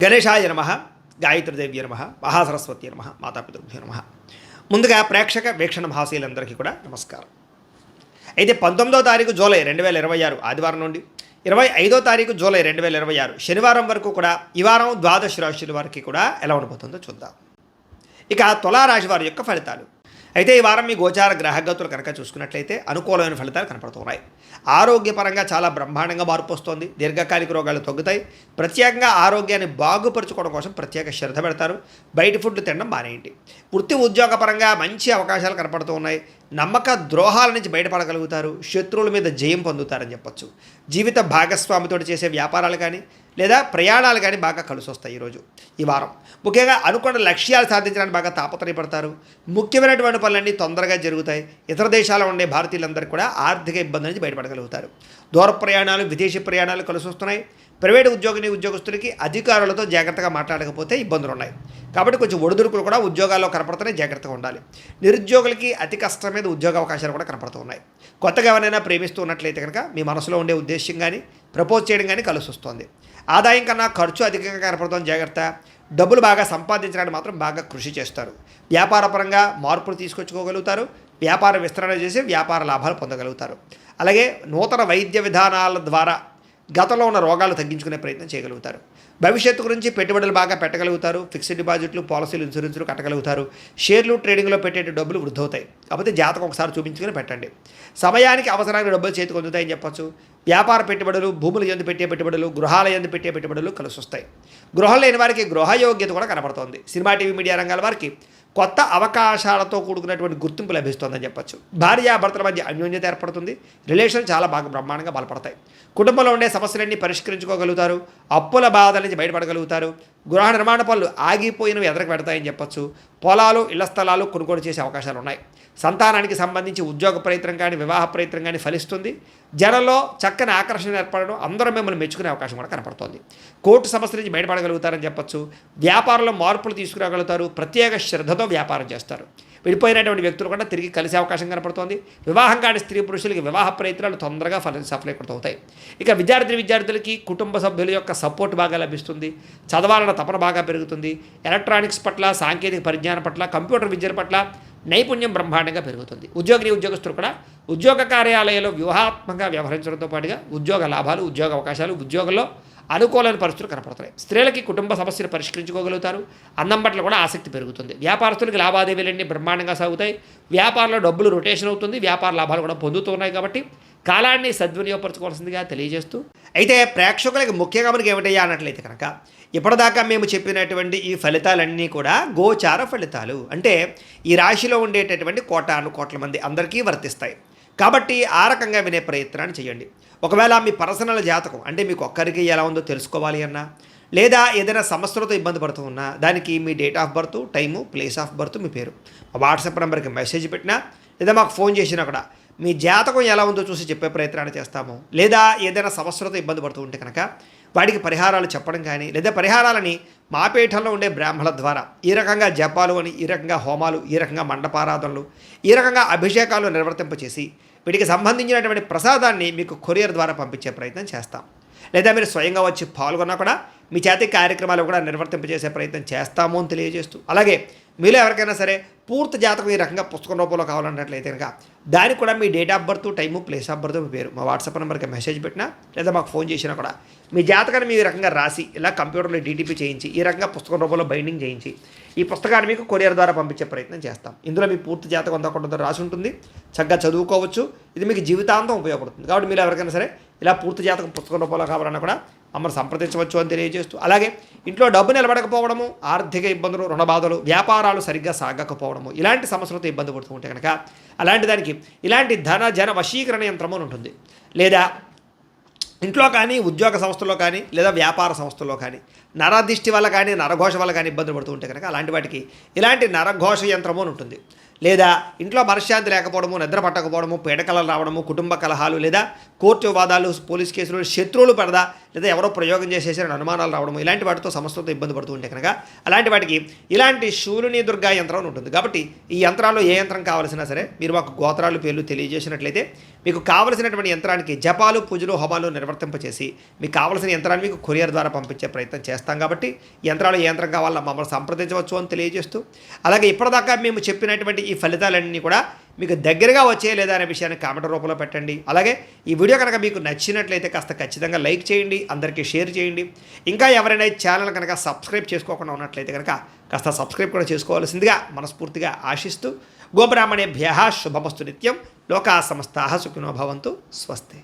గణేశాయ నమ, గాయత్రీదేవ్య నమ, మహాసరస్వతి నమ, మాతాపితృభ్యో నమ. ముందుగా ప్రేక్షక వీక్షణ మహాశీలందరికీ కూడా నమస్కారం. అయితే 19వ తారీఖు జూలై 2026 ఆదివారం నుండి 25వ తారీఖు జూలై 2026 శనివారం వరకు కూడా ఈ వారం ద్వాదశ రాశుల వారికి కూడా ఎలా ఉండబోతుందో చూద్దాం. ఇక తులారాశి వారి యొక్క ఫలితాలు. అయితే ఈ వారం మీ గోచార గ్రహగతులు కనుక చూసుకున్నట్లయితే అనుకూలమైన ఫలితాలు కనపడుతున్నాయి. ఆరోగ్యపరంగా చాలా బ్రహ్మాండంగా మార్పు వస్తుంది. దీర్ఘకాలిక రోగాలు తగ్గుతాయి. ప్రత్యేకంగా ఆరోగ్యాన్ని బాగుపరుచుకోవడం కోసం ప్రత్యేక శ్రద్ధ పెడతారు. బయట ఫుడ్లు తినడం మానేయండి. వృత్తి ఉద్యోగపరంగా మంచి అవకాశాలు కనపడుతూ ఉన్నాయి. నమ్మక ద్రోహాల నుంచి బయటపడగలుగుతారు. శత్రువుల మీద జయం పొందుతారని చెప్పొచ్చు. జీవిత భాగస్వామితో చేసే వ్యాపారాలు కానీ లేదా ప్రయాణాలు కానీ బాగా కలిసి వస్తాయి ఈ వారం. ముఖ్యంగా అనుకున్న లక్ష్యాలు సాధించడానికి బాగా తాపత్రయపడతారు. ముఖ్యమైనటువంటి పనులన్నీ తొందరగా జరుగుతాయి. ఇతర దేశాల్లో ఉండే భారతీయులందరికీ కూడా ఆర్థిక ఇబ్బంది నుంచి బయటపడగలుగుతారు. దూర ప్రయాణాలు, విదేశీ ప్రయాణాలు కలిసి వస్తున్నాయి. ప్రైవేటు ఉద్యోగస్తులకి అధికారులతో జాగ్రత్తగా మాట్లాడకపోతే ఇబ్బందులు ఉన్నాయి. కాబట్టి కొంచెం ఒడిదుడుకులు కూడా ఉద్యోగాల్లో కనపడుతున్నాయి. జాగ్రత్తగా ఉండాలి. నిరుద్యోగులకి అతి కష్టం మీద ఉద్యోగ అవకాశాలు కూడా కనపడుతూ ఉన్నాయి. కొత్తగా ఎవరైనా ప్రేమిస్తూ ఉన్నట్లయితే కనుక మీ మనసులో ఉండే ఉద్దేశం కానీ ప్రపోజ్ చేయడం కానీ కలిసి వస్తుంది. ఆదాయం కన్నా ఖర్చు అధికంగా కనపడుతుంది. జాగ్రత్త. డబ్బులు బాగా సంపాదించడానికి మాత్రం బాగా కృషి చేస్తారు. వ్యాపారపరంగా మార్పులు తీసుకొచ్చుకోగలుగుతారు. వ్యాపార విస్తరణ చేసి వ్యాపార లాభాలు పొందగలుగుతారు. అలాగే నూతన వైద్య విధానాల ద్వారా గతంలో ఉన్న రోగాలు తగ్గించుకునే ప్రయత్నం చేయగలుగుతారు. భవిష్యత్తు గురించి పెట్టుబడులు బాగా పెట్టగలుగుతారు. ఫిక్స్డ్ డిపాజిట్లు, పాలసీలు, ఇన్సూరెన్సులు కట్టగలుగుతారు. షేర్లు, ట్రేడింగ్లో పెట్టే డబ్బులు వృద్ధి అవుతాయి. కాకపోతే జాతకం ఒకసారి చూపించుకుని పెట్టండి. సమయానికి అవసరానికి డబ్బులు చేతికి అందుతాయని చెప్పచ్చు. వ్యాపార పెట్టుబడులు, భూముల యందు పెట్టే పెట్టుబడులు, గృహాల యందు పెట్టే పెట్టుబడులు కలిసి వస్తాయి. గృహం లేని వారికి గృహయోగ్యత కూడా కనపడుతోంది. సినిమా, టీవీ, మీడియా రంగాల వారికి కొత్త అవకాశాలతో కూడుకున్నటువంటి గుర్తింపు లభిస్తుందని చెప్పచ్చు. భార్యాభర్తల మధ్య అన్యోన్యత ఏర్పడుతుంది. రిలేషన్ చాలా బాగా బ్రహ్మాండంగా బలపడతాయి. కుటుంబంలో ఉండే సమస్యలన్నీ పరిష్కరించుకోగలుగుతారు. అప్పుల బాధల నుంచి బయటపడగలుగుతారు. గృహ నిర్మాణ పనులు ఆగిపోయినవి ఎదరకు పెడతాయని చెప్పచ్చు. పొలాలు, ఇళ్ల స్థలాలు కొనుగోలు చేసే అవకాశాలు ఉన్నాయి. సంతానానికి సంబంధించి ఉద్యోగ ప్రయత్నం కానీ వివాహ ప్రయత్నం కానీ ఫలిస్తుంది. జనంలో చక్కని ఆకర్షణ ఏర్పడడం, అందరూ మిమ్మల్ని మెచ్చుకునే అవకాశం కూడా కనపడుతోంది. కోర్టు సమస్యల నుంచి బయటపడగలుగుతారని చెప్పచ్చు. వ్యాపారంలో మార్పులు తీసుకురాగలుగుతారు. ప్రత్యేక శ్రద్ధతో వ్యాపారం చేస్తారు. విడిపోయినటువంటి వ్యక్తులు కూడా తిరిగి కలిసే అవకాశం కనపడుతోంది. వివాహం కాని స్త్రీ పురుషులకి వివాహ ప్రయత్నాలు తొందరగా సఫలీకృతమవుతాయి. ఇక విద్యార్థులకి కుటుంబ సభ్యుల యొక్క సపోర్ట్ బాగా లభిస్తుంది. చదవాలన్న తపన బాగా పెరుగుతుంది. ఎలక్ట్రానిక్స్ పట్ల, సాంకేతిక పరిజ్ఞానం పట్ల, కంప్యూటర్ విద్యల పట్ల నైపుణ్యం బ్రహ్మాండంగా పెరుగుతుంది. ఉద్యోగస్తులు కూడా ఉద్యోగ కార్యాలయాల్లో వ్యూహాత్మకంగా వ్యవహరించడంతో పాటుగా ఉద్యోగ లాభాలు, ఉద్యోగ అవకాశాలు, ఉద్యోగంలో అనుకూలమైన పరిస్థితులు కనపడుతున్నాయి. స్త్రీలకి కుటుంబ సమస్యలు పరిష్కరించుకోగలుగుతారు. అన్నం పట్ల కూడా ఆసక్తి పెరుగుతుంది. వ్యాపారస్తులకి లావాదేవీలన్నీ బ్రహ్మాండంగా సాగుతాయి. వ్యాపారంలో డబ్బులు రొటేషన్ అవుతుంది. వ్యాపార లాభాలు కూడా పొందుతున్నాయి. కాబట్టి కాలాన్ని సద్వినియోగపరచుకోవాల్సిందిగా తెలియజేస్తూ, అయితే ప్రేక్షకులకి ముఖ్యంగా మనకి ఏమిటయ్యా అన్నట్లయితే కనుక ఇప్పటిదాకా మేము చెప్పినటువంటి ఈ ఫలితాలన్నీ కూడా గోచార ఫలితాలు. అంటే ఈ రాశిలో ఉండేటటువంటి కోట్ల మంది అందరికీ వర్తిస్తాయి. కాబట్టి ఆ రకంగా వినే ప్రయత్నాన్ని చేయండి. ఒకవేళ మీ పర్సనల్ జాతకం అంటే మీకు ఒక్కరికి ఎలా ఉందో తెలుసుకోవాలి అన్నా, లేదా ఏదైనా సమస్యలతో ఇబ్బంది పడుతూ ఉన్నా, దానికి మీ date of birth, time, place of birth, మీ పేరు మా వాట్సాప్ నెంబర్కి మెసేజ్ పెట్టినా లేదా మాకు ఫోన్ చేసినా కూడా మీ జాతకం ఎలా ఉందో చూసి చెప్పే ప్రయత్నాన్ని చేస్తాము. లేదా ఏదైనా సమస్యలతో ఇబ్బంది పడుతూ ఉంటే కనుక వాటికి పరిహారాలు చెప్పడం కానీ, లేదా పరిహారాలని మా పీఠంలో ఉండే బ్రాహ్మణుల ద్వారా ఈ రకంగా జపాలు అని, ఈ రకంగా హోమాలు, ఈ రకంగా మండపారాధనలు, ఈ రకంగా అభిషేకాలు నిర్వర్తింపచేసి వీటికి సంబంధించినటువంటి ప్రసాదాన్ని మీకు కొరియర్ ద్వారా పంపించే ప్రయత్నం చేస్తాం. లేదా మీరు స్వయంగా వచ్చి పాల్గొన్నా కూడా మీ చేతి కార్యక్రమాలు కూడా నిర్వర్తింపజేసే ప్రయత్నం చేస్తాము అని తెలియజేస్తూ, అలాగే మీలో ఎవరికైనా సరే పూర్తి జాతకం ఈ రకంగా పుస్తకం రూపంలో కావాలన్నట్లయితే కనుక దానికి కూడా మీ date of birth, time, place of birth, మీ పేరు మా వాట్సాప్ నెంబర్కి మెసేజ్ పెట్టినా లేదా మాకు ఫోన్ చేసినా కూడా మీ జాతకాన్ని మీ రకంగా రాసి ఇలా కంప్యూటర్లో డీటీపీ చేయించి ఈ రకంగా పుస్తకం రూపంలో బైండింగ్ చేయించి ఈ పుస్తకాన్ని మీకు కొరియర్ ద్వారా పంపించే ప్రయత్నం చేస్తాం. ఇందులో మీ పూర్తి జాతకం అంతా రాసి ఉంటుంది. చక్కగా చదువుకోవచ్చు. ఇది మీకు జీవితాంతం ఉపయోగపడుతుంది. కాబట్టి మీరు ఎవరికైనా సరే ఇలా పూర్తి జాతకం పుస్తకం రూపంలో కావాలన్నా కూడా మమ్మల్ని సంప్రదించవచ్చు అని తెలియజేస్తూ, అలాగే ఇంట్లో డబ్బు నిలబడకపోవడము, ఆర్థిక ఇబ్బందులు, రుణ బాధలు, వ్యాపారాలు సరిగ్గా సాగకపోవడము, ఇలాంటి సమస్యలతో ఇబ్బంది పడుతూ ఉంటే కనుక అలాంటి దానికి ఇలాంటి జన వశీకరణ యంత్రము అని ఉంటుంది. లేదా ఇంట్లో కానీ, ఉద్యోగ సంస్థల్లో కానీ, లేదా వ్యాపార సంస్థల్లో కానీ నరదిష్టి వల్ల కానీ, నరఘోష వల్ల కానీ ఇబ్బందులు పడుతూ ఉంటే కనుక అలాంటి వాటికి ఇలాంటి నరఘోష యంత్రము అని ఉంటుంది. లేదా ఇంట్లో మనశ్శాంతి లేకపోవడము, నిద్ర పట్టకపోవడము, పీడకలలు రావడము, కుటుంబ కలహాలు, లేదా కోర్టు వివాదాలు, పోలీస్ కేసులు, శత్రువులు పడదా, లేదా ఎవరో ప్రయోగం చేసేసారని అనుమానాలు రావడము, ఇలాంటి వాటితో సమస్యలతో ఇబ్బంది పడుతూ ఉంటే కనుక అలాంటి వాటికి ఇలాంటి శూలిని దుర్గా యంత్రం ఉంటుంది. కాబట్టి ఈ యంత్రాల్లో ఏ యంత్రం కావాల్సినా సరే మీరు మాకు గోత్రాలు, పేర్లు తెలియజేసినట్లయితే మీకు కావలసినటువంటి యంత్రానికి జపాలు పూజలు హోమాలు నిర్వర్తింపచేసి మీకు కావలసిన యంత్రాన్ని మీకు కొరియర్ ద్వారా పంపించే ప్రయత్నం చేస్తాం కాబట్టి యంత్రాలు ఏ యంత్రం కావాలన్నా మమ్మల్ని సంప్రదించవచ్చు అని తెలియజేస్తూ అలాగే ఇప్పటిదాకా మేము చెప్పినటువంటి ఈ ఫలితాలన్నీ కూడా మీకు దగ్గరగా వచ్చే లేదా అనే విషయాన్ని కామెంట్ రూపంలో పెట్టండి. అలాగే ఈ వీడియో కనుక మీకు నచ్చినట్లయితే కాస్త ఖచ్చితంగా లైక్ చేయండి, అందరికీ షేర్ చేయండి. ఇంకా ఎవరైనా ఈ ఛానల్ కనుక సబ్స్క్రైబ్ చేసుకోకుండా ఉన్నట్లయితే కనుక కాస్త సబ్స్క్రైబ్ కూడా చేసుకోవాల్సిందిగా మనస్ఫూర్తిగా ఆశిస్తూ గోబ్రాహ్మణేభ్యః శుభమస్తు నిత్యం. లోకా సమస్తాః సుఖినో భవంతు. స్వస్తి.